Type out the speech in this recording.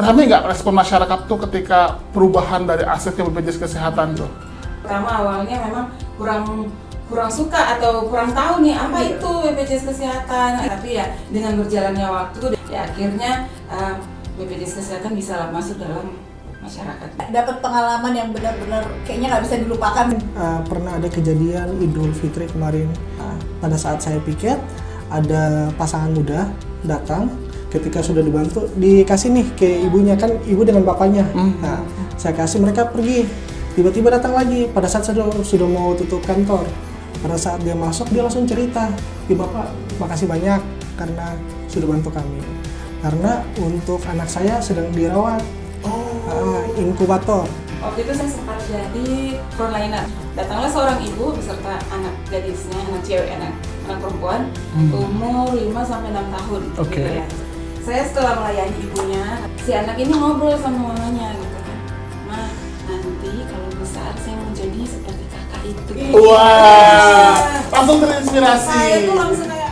ramai nggak respon masyarakat tuh ketika perubahan dari aset ke BPJS Kesehatan tuh? Pertama awalnya memang kurang suka atau kurang tahu nih apa itu BPJS Kesehatan. Tapi ya dengan berjalannya waktu ya akhirnya BPJS Kesehatan bisa masuk dalam masyarakat. Dapat pengalaman yang benar-benar kayaknya nggak bisa dilupakan. Pernah ada kejadian Idul Fitri kemarin, pada saat saya piket ada pasangan muda datang. Ketika sudah dibantu, dikasih nih ke ibunya, kan ibu dengan bapaknya. Nah, saya kasih, mereka pergi. Tiba-tiba datang lagi pada saat sudah mau tutup kantor. Pada saat dia masuk, dia langsung cerita, "Ibu Bapak, makasih banyak karena sudah bantu kami. Karena untuk anak saya sedang dirawat inkubator." Waktu itu saya sempat jadi frontliner. Datanglah seorang ibu beserta anak gadisnya, anak cewek, anak perempuan, umur 5-6 tahun. Oke. Gitu ya. Saya setelah melayani ibunya, si anak ini ngobrol sama mamanya gitu kan. "Ma, nanti kalau besar saya mau jadi seperti kakak itu." Wah, langsung terinspirasi. Saya tuh langsung kayak